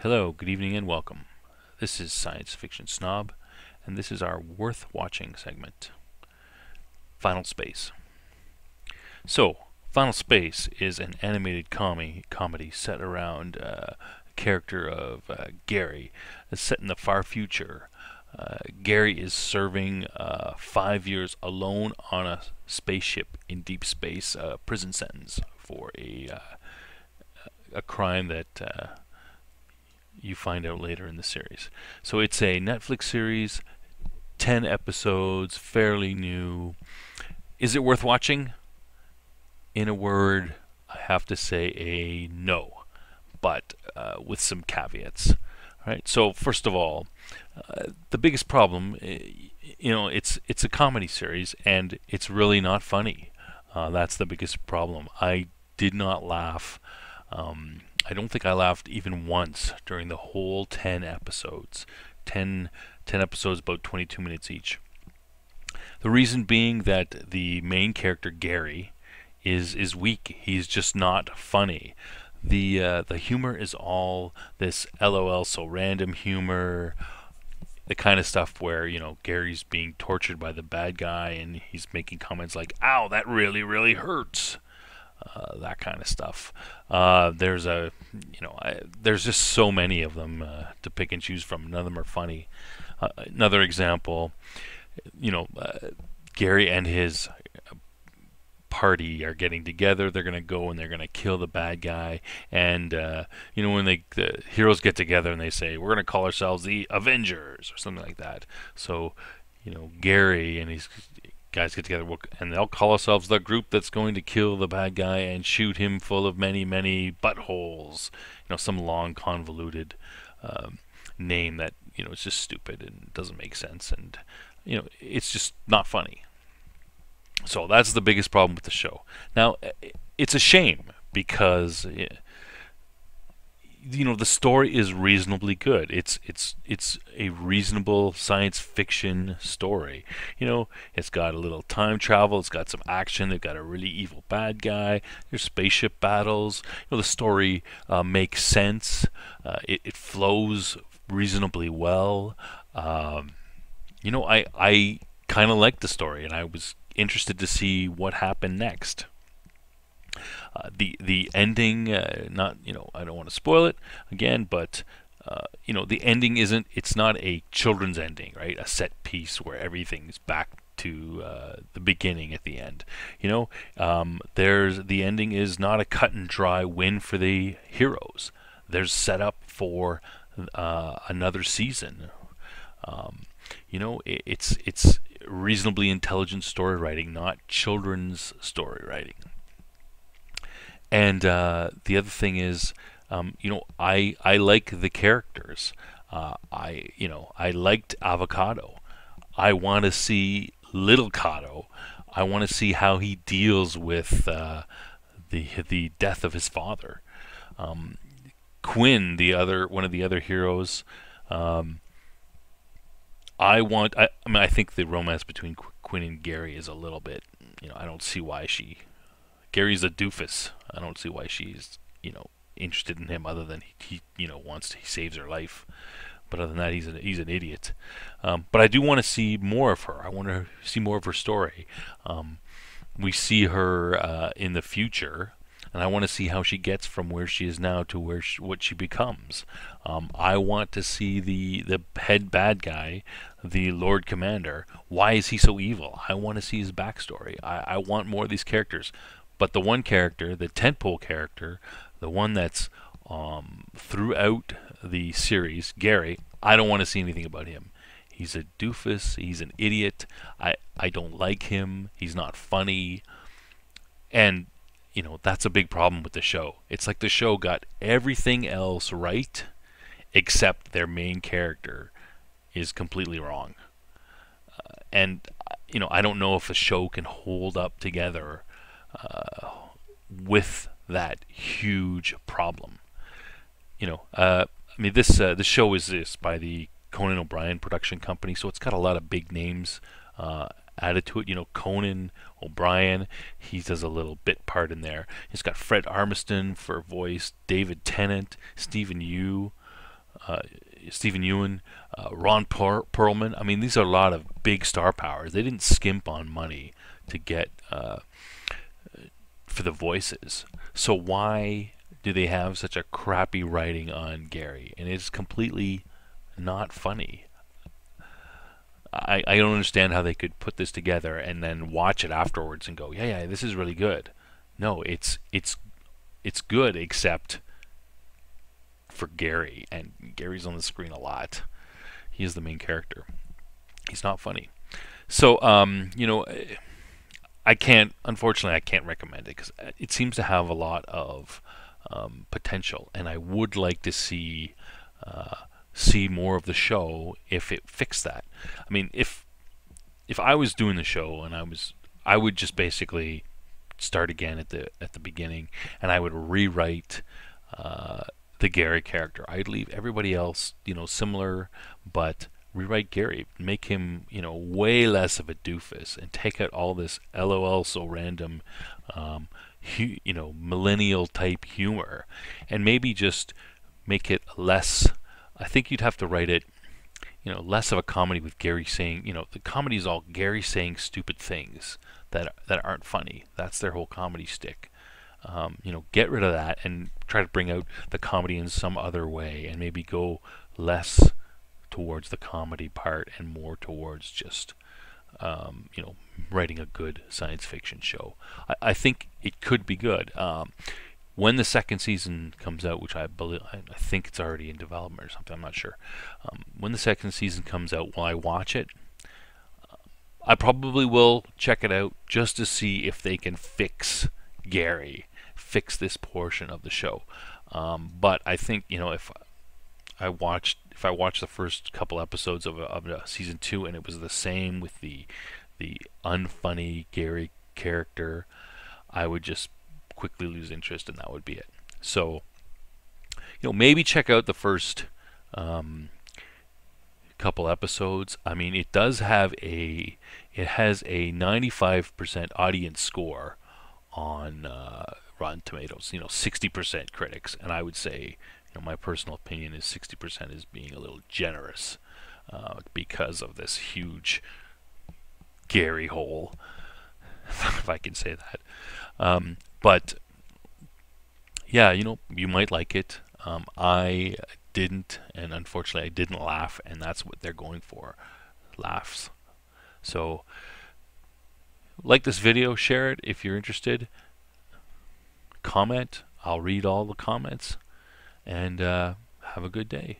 Hello, good evening, and welcome. This is Science Fiction Snob, and this is our worth watching segment, Final Space. So, Final Space is an animated comedy set around a character of Gary, set in the far future. Gary is serving 5 years alone on a spaceship in deep space, prison sentence for a crime that you find out later in the series. So it's a Netflix series, 10 episodes, fairly new. Is it worth watching? In a word, I have to say a no, but with some caveats. All right. So first of all, the biggest problem, it's a comedy series and it's really not funny. That's the biggest problem. I did not laugh. I don't think I laughed even once during the whole 10 episodes. 10 episodes, about 22 minutes each. The reason being that the main character, Gary, is weak. He's just not funny. The humor is all this LOL, so random humor, the kind of stuff where, Gary's being tortured by the bad guy and he's making comments like, "Ow, that really, really hurts." That kind of stuff. There's just so many of them to pick and choose from. None of them are funny. Another example, Gary and his party are getting together. They're going to go and they're going to kill the bad guy. And when the heroes get together and they say, "We're going to call ourselves the Avengers" or something like that. So, Gary and his guys get together and they'll call ourselves the group that's going to kill the bad guy and shoot him full of many, many buttholes. Some long convoluted name that it's just stupid and doesn't make sense, and it's just not funny. So that's the biggest problem with the show. Now, it's a shame because the story is reasonably good. It's a reasonable science fiction story. It's got a little time travel. It's got some action. They've got a really evil bad guy. There's spaceship battles. The story makes sense. It flows reasonably well. I kind of liked the story, and I was interested to see what happened next. The ending, not I don't want to spoil it again, but the ending it's not a children's ending, right? A set piece where everything's back to the beginning at the end. The ending is not a cut and dry win for the heroes. There's set up for another season. It's reasonably intelligent story writing, not children's story writing. And the other thing is, I like the characters. I liked Avocado. I want to see Little Cado. I want to see how he deals with the death of his father. Quinn, one of the other heroes. I think the romance between Quinn and Gary is a little bit. I don't see why Gary's a doofus. I don't see why she's, interested in him other than he saves her life. But other than that, he's an idiot. But I do want to see more of her. I want to see more of her story. We see her in the future, and I want to see how she gets from where she is now to what she becomes. I want to see the head bad guy, the Lord Commander. Why is he so evil? I want to see his backstory. I want more of these characters. But the one character, the tentpole character, the one that's throughout the series, Gary, I don't want to see anything about him. He's a doofus. He's an idiot. I don't like him. He's not funny. And, that's a big problem with the show. It's like the show got everything else right except their main character is completely wrong. And, I don't know if a show can hold up together with that huge problem. This show is by the Conan O'Brien production company, so it's got a lot of big names added to it. Conan O'Brien, he does a little bit part in there. It's got Fred Armisen for voice, David Tennant, Stephen Yu, uh, Stephen Ewan, Ron Perlman. I mean, these are a lot of big star powers. They didn't skimp on money to get for the voices. So why do they have such a crappy writing on Gary? And it's completely not funny. I don't understand how they could put this together and then watch it afterwards and go, yeah, this is really good. No, it's good, except for Gary, and Gary's on the screen a lot. He is the main character. He's not funny. So, unfortunately, I can't recommend it because it seems to have a lot of potential, and I would like to see more of the show if it fixed that. I mean, if I was doing the show and I would just basically start again at the beginning, and I would rewrite the Gary character. I'd leave everybody else, similar, but rewrite Gary, make him, way less of a doofus, and take out all this LOL so random, millennial type humor, and maybe just make it less. I think you'd have to write it, less of a comedy with Gary saying, the comedy is all Gary saying stupid things that aren't funny. That's their whole comedy stick. Get rid of that and try to bring out the comedy in some other way, and maybe go less towards the comedy part and more towards just writing a good science fiction show. I think it could be good. When the second season comes out, which I think it's already in development or something, I'm not sure. When the second season comes out, will I watch it? I probably will check it out just to see if they can fix Gary, fix this portion of the show. But I think, if I watched the first couple episodes of season 2 and it was the same with the unfunny Gary character, I would just quickly lose interest, and that would be it. So, maybe check out the first couple episodes. I mean, it has a 95% audience score on Rotten Tomatoes. 60% critics, and I would say, my personal opinion is 60% is being a little generous because of this huge Gary hole, if I can say that. But yeah, you might like it. I didn't, and unfortunately I didn't laugh, and that's what they're going for, laughs. So like this video, share it if you're interested, comment, I'll read all the comments, and have a good day.